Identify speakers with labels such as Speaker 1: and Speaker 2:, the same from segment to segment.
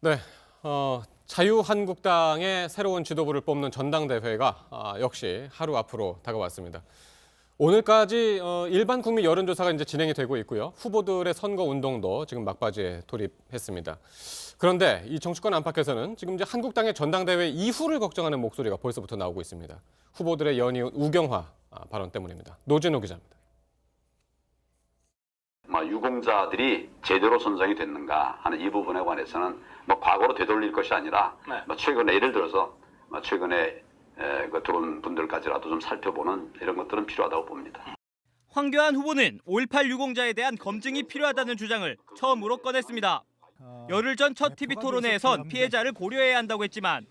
Speaker 1: 네, 자유한국당의 새로운 지도부를 뽑는 전당대회가 역시 하루 앞으로 다가왔습니다. 오늘까지 일반 국민 여론조사가 이제 진행이 되고 있고요. 후보들의 선거 운동도 지금 막바지에 돌입했습니다. 그런데 이 정치권 안팎에서는 지금 이제 한국당의 전당대회 이후를 걱정하는 목소리가 벌써부터 나오고 있습니다. 후보들의 연이은 우경화 발언 때문입니다. 노진호 기자입니다.
Speaker 2: 유공자들이 제대로 선정이 됐는가 하는 이 부분에 관해서는 과거로 되돌릴 것이 아니라 최근에 예를 들어서 최근에 들어온 분들까지라도 좀 살펴보는 이런 것들은 필요하다고 봅니다.
Speaker 3: 황교안 후보는 5.18 유공자에 대한 검증이 필요하다는 주장을 처음으로 꺼냈습니다. 열흘 전 첫 TV 토론회에선 피해자를 고려해야 한다고 했지만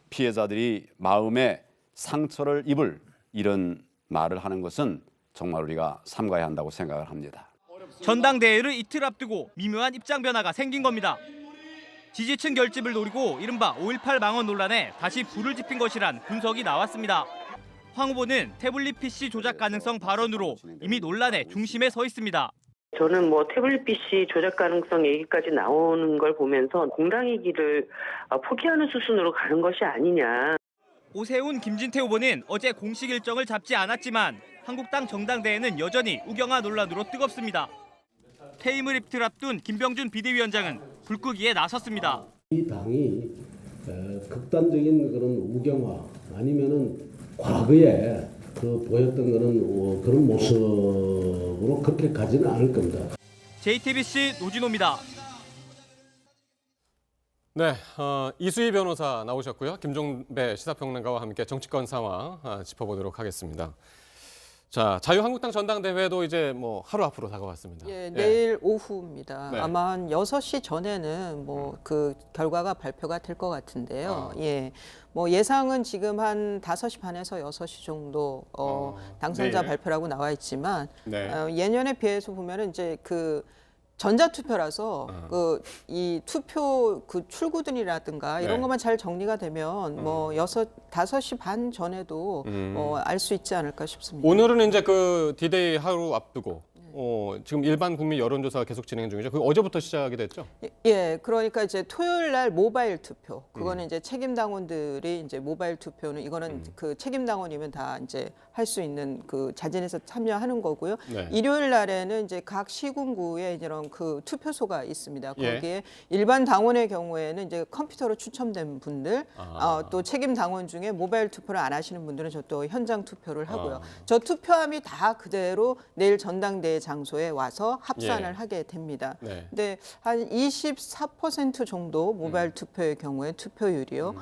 Speaker 4: 피해자들이 마음에 상처를 입을 이런 말을 하는 것은 정말 우리가 삼가야 한다고 생각을 합니다.
Speaker 3: 전당대회를 이틀 앞두고 미묘한 입장 변화가 생긴 겁니다. 지지층 결집을 노리고 이른바 5.18 망언 논란에 다시 불을 지핀 것이란 분석이 나왔습니다. 황 후보는 태블릿 PC 조작 가능성 발언으로 이미 논란의 중심에 서 있습니다.
Speaker 5: 저는 태블릿 PC 조작 가능성 얘기까지 나오는 걸 보면서 공당의 길을 포기하는 수순으로 가는 것이 아니냐.
Speaker 3: 오세훈, 김진태 후보는 어제 공식 일정을 잡지 않았지만 한국당 전당대회는 여전히 우경화 논란으로 뜨겁습니다. 퇴임을 이틀 앞둔 김병준 비대위원장은 불끄기에 나섰습니다.
Speaker 6: 이 당이 극단적인 그런 우경화 아니면은 과거에 보였던 그런 모습으로 그렇게 가지는 않을 겁니다.
Speaker 3: JTBC 노진호입니다.
Speaker 1: 네, 이수희 변호사 나오셨고요. 김종배 시사평론가와 함께 정치권 상황 짚어보도록 하겠습니다. 자, 자유한국당 전당대회도 이제 하루 앞으로 다가왔습니다.
Speaker 7: 예, 내일 오후입니다.
Speaker 1: 네.
Speaker 7: 아마 한 6시 전에는 그 결과가 발표가 될 것 같은데요. 예. 예상은 지금 한 5시 반에서 6시 정도 당선자
Speaker 1: 네.
Speaker 7: 발표라고 나와 있지만
Speaker 1: 네.
Speaker 7: 예년에 비해서 보면은 이제 전자투표라서 이 투표 출구들이라든가 이런 것만 잘 정리가 되면 5시 반 전에도 알 수 있지 않을까 싶습니다.
Speaker 1: 오늘은 이제 디데이 하루 앞두고 지금 일반 국민 여론조사가 계속 진행 중이죠. 그 어제부터 시작이 됐죠?
Speaker 7: 예, 그러니까 이제 토요일 날 모바일 투표. 그거는 이제 책임 당원들이 이제 모바일 투표는 이거는 책임 당원이면 다 이제 할 수 있는 자진해서 참여하는 거고요.
Speaker 1: 네.
Speaker 7: 일요일 날에는 이제 각 시군구에 이런 투표소가 있습니다.
Speaker 1: 예.
Speaker 7: 거기에 일반 당원의 경우에는 이제 컴퓨터로 추첨된 분들, 또 책임 당원 중에 모바일 투표를 안 하시는 분들은 저 또 현장 투표를 하고요. 저 투표함이 다 그대로 내일 전당대회 장소에 와서 합산을 하게 됩니다.
Speaker 1: 네.
Speaker 7: 근데 한 24% 정도 모바일 투표의 경우에 투표율이요.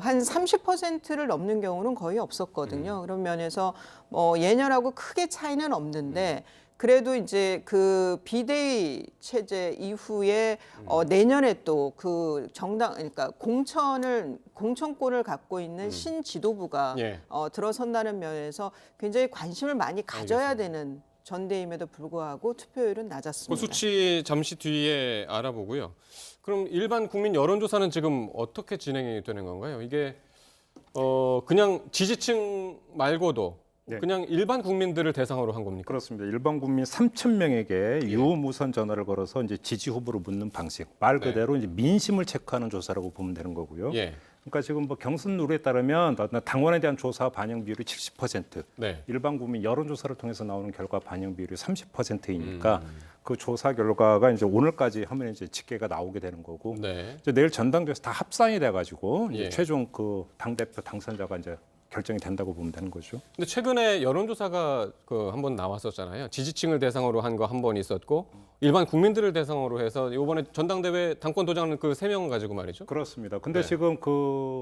Speaker 7: 한 30%를 넘는 경우는 거의 없었거든요. 그런 면에서 예년하고 크게 차이는 없는데 그래도 이제 비대위 체제 이후에 내년에 또 그러니까 공천권을 갖고 있는 신지도부가 들어선다는 면에서 굉장히 관심을 많이 가져야 되는 전대임에도 불구하고 투표율은 낮았습니다.
Speaker 1: 수치 잠시 뒤에 알아보고요. 그럼 일반 국민 여론조사는 지금 어떻게 진행이 되는 건가요? 이게 그냥 지지층 말고도 그냥 일반 국민들을 대상으로 한 겁니까?
Speaker 8: 그렇습니다. 일반 국민 3,000명에게 유무선 전화를 걸어서 이제 지지 후보를 묻는 방식, 말 그대로 이제 민심을 체크하는 조사라고 보면 되는 거고요. 그러니까 지금 경선 룰에 따르면 당원에 대한 조사 반영 비율이 70%, 일반 국민 여론조사를 통해서 나오는 결과 반영 비율이 30%이니까 그 조사 결과가 이제 오늘까지 하면 이제 집계가 나오게 되는 거고 이제 내일 전당대회에서 다 합산이 돼가지고 이제 최종 당 대표 당선자가 이제 결정이 된다고 보면 되는 거죠.
Speaker 1: 근데 최근에 여론조사가 한번 나왔었잖아요. 지지층을 대상으로 한 거 한 번 있었고 일반 국민들을 대상으로 해서 이번에 전당대회 당권 도전하는 3명 가지고 말이죠.
Speaker 8: 그렇습니다. 근데 지금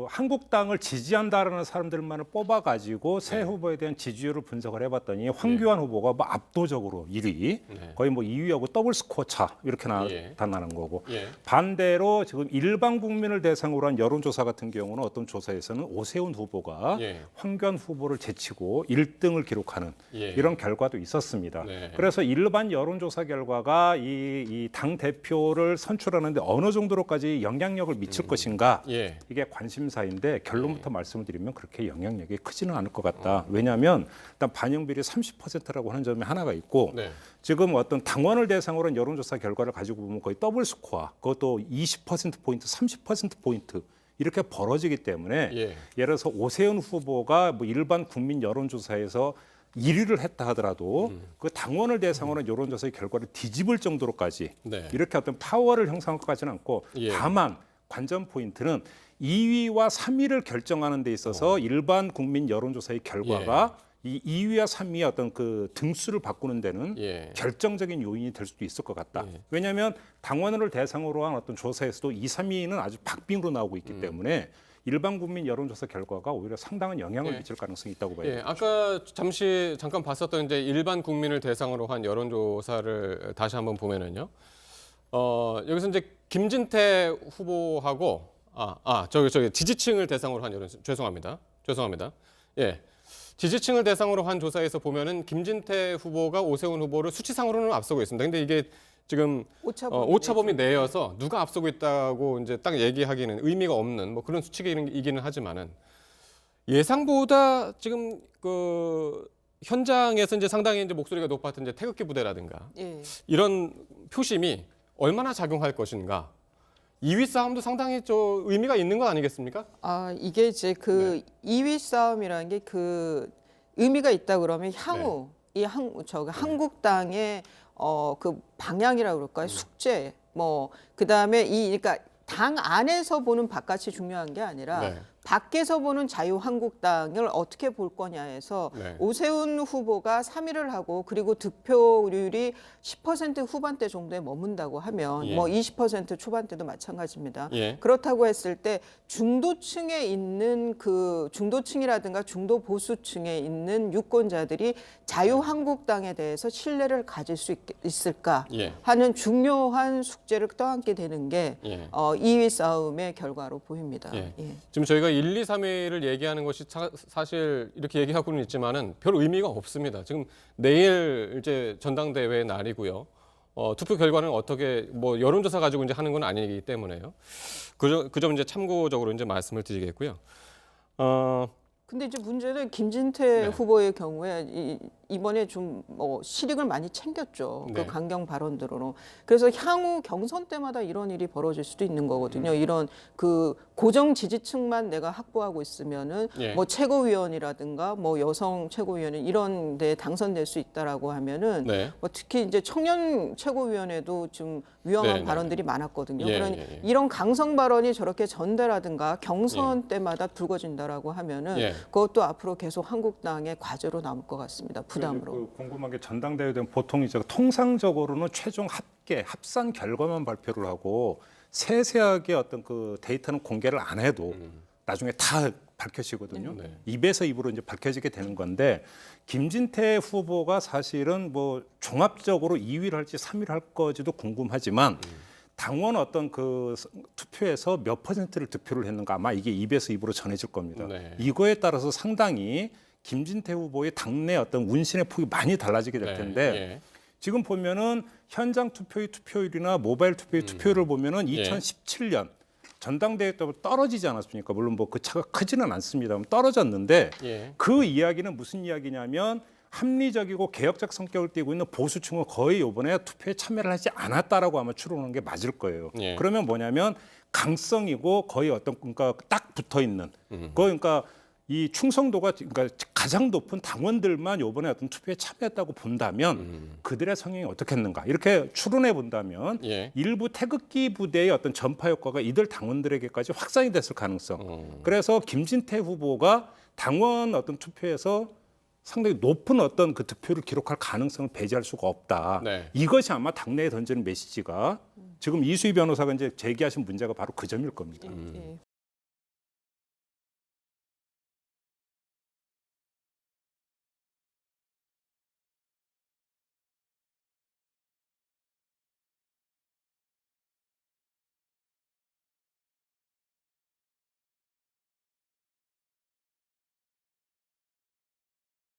Speaker 8: 한국당을 지지한다라는 사람들만을 뽑아가지고 새 후보에 대한 지지율을 분석을 해봤더니 황교안 후보가 압도적으로 1위, 거의 2위하고 더블 스코어 차 이렇게 나타나는 거고 반대로 지금 일반 국민을 대상으로 한 여론조사 같은 경우는 어떤 조사에서는 오세훈 후보가 황교안 후보를 제치고 1등을 기록하는 이런 결과도 있었습니다. 그래서 일반 여론조사 결과가 이 당 대표를 선출하는데 어느 정도로까지 영향력을 미칠 것인가 이게 관심사인데 결론부터 말씀을 드리면 그렇게 영향력이 크지는 않을 것 같다. 왜냐하면 일단 반영 비율이 30%라고 하는 점이 하나가 있고 지금 어떤 당원을 대상으로 한 여론조사 결과를 가지고 보면 거의 더블 스코어, 그것도 20%포인트, 30%포인트 이렇게 벌어지기 때문에 예를 들어서 오세훈 후보가 뭐 일반 국민 여론조사에서 1위를 했다 하더라도 그 당원을 대상으로 한 여론조사의 결과를 뒤집을 정도로까지 이렇게 어떤 파워를 형성할 것 같지는 않고 다만 관전 포인트는 2위와 3위를 결정하는 데 있어서 일반 국민 여론조사의 결과가 이 2위와 3위의 어떤 그 등수를 바꾸는 데는 결정적인 요인이 될 수도 있을 것 같다. 왜냐하면 당원을 대상으로 한 어떤 조사에서도 2, 3위는 아주 박빙으로 나오고 있기 때문에 일반 국민 여론조사 결과가 오히려 상당한 영향을 미칠 가능성이 있다고 봐요.
Speaker 1: 아까 잠깐 봤었던 이제 일반 국민을 대상으로 한 여론조사를 다시 한번 보면은요. 여기서 이제 김진태 후보하고 저기 지지층을 대상으로 한 죄송합니다. 예. 지지층을 대상으로 한 조사에서 보면은 김진태 후보가 오세훈 후보를 수치상으로는 앞서고 있습니다. 근데 이게 지금 오차범위 내여서 누가 앞서고 있다고 이제 딱 얘기하기는 의미가 없는 뭐 그런 수치이기는 하지만은 예상보다 지금 그 현장에서 이제 상당히 이제 목소리가 높았던 이제 태극기 부대라든가 이런 표심이 얼마나 작용할 것인가. 2위 싸움도 상당히 의미가 있는 거 아니겠습니까?
Speaker 7: 이게 이제 그 2위 싸움이라는 게 그 의미가 있다 그러면 향후 한국당의 그 방향이라고 그럴까요? 숙제 뭐 그다음에 그러니까 당 안에서 보는 바깥이 중요한 게 아니라 밖에서 보는 자유한국당을 어떻게 볼 거냐에서 오세훈 후보가 3위를 하고 그리고 득표율이 10% 후반대 정도에 머문다고 하면 뭐 20% 초반대도 마찬가지입니다. 그렇다고 했을 때 중도층에 있는 그 중도층이라든가 중도 보수층에 있는 유권자들이 자유한국당에 대해서 신뢰를 가질 수 있을까 하는 중요한 숙제를 떠안게 되는 게 2위 싸움의 결과로 보입니다.
Speaker 1: 지금 저희가 1, 2, 3위를 얘기하는 것이 사실 이렇게 얘기하고는 있지만은 별 의미가 없습니다. 지금 내일 이제 전당대회 날이고요. 투표 결과는 어떻게 뭐 여론조사 가지고 이제 하는 건 아니기 때문에요. 그 점 이제 참고적으로 이제 말씀을 드리겠고요.
Speaker 7: 근데 이제 문제는 김진태 후보의 경우에 이번에 좀 실익을 많이 챙겼죠. 그 강경 발언들로. 그래서 향후 경선 때마다 이런 일이 벌어질 수도 있는 거거든요. 이런 그 고정 지지층만 내가 확보하고 있으면은 뭐 최고위원이라든가 뭐 여성 최고위원 이런 데 당선될 수 있다라고 하면은 뭐 특히 이제 청년 최고위원회도 좀 위험한 발언들이 많았거든요. 그러니 이런 강성 발언이 저렇게 전대라든가 경선 때마다 불거진다라고 하면은 그것도 앞으로 계속 한국당의 과제로 남을 것 같습니다. 부담으로.
Speaker 8: 궁금한 게 전당대회 되면 보통 이제 통상적으로는 최종 합산 결과만 발표를 하고 세세하게 어떤 그 데이터는 공개를 안 해도 나중에 다 밝혀지거든요. 입에서 입으로 이제 밝혀지게 되는 건데 김진태 후보가 사실은 뭐 종합적으로 2위를 할지 3위를 할 거지도 궁금하지만 당원 어떤 그 투표에서 몇 퍼센트를 득표를 했는가 아마 이게 입에서 입으로 전해질 겁니다. 이거에 따라서 상당히 김진태 후보의 당내 어떤 운신의 폭이 많이 달라지게 될 텐데 지금 보면은 현장 투표율이나 모바일 투표율을 보면은 2017년 전당대회 때 떨어지지 않았습니까? 물론 뭐 그 차가 크지는 않습니다. 떨어졌는데 그 이야기는 무슨 이야기냐면 합리적이고 개혁적 성격을 띠고 있는 보수층은 거의 이번에 투표에 참여를 하지 않았다라고 아마 추론하는 게 맞을 거예요. 그러면 뭐냐면 강성이고 거의 어떤 그러니까 딱 붙어 있는 그러니까 이 충성도가 그러니까 가장 높은 당원들만 이번에 어떤 투표에 참여했다고 본다면 그들의 성향이 어떻겠는가 이렇게 추론해 본다면 일부 태극기 부대의 어떤 전파 효과가 이들 당원들에게까지 확산이 됐을 가능성. 그래서 김진태 후보가 당원 어떤 투표에서 상당히 높은 어떤 그 득표를 기록할 가능성을 배제할 수가 없다. 이것이 아마 당내에 던지는 메시지가 지금 이수희 변호사가 이제 제기하신 문제가 바로 그 점일 겁니다.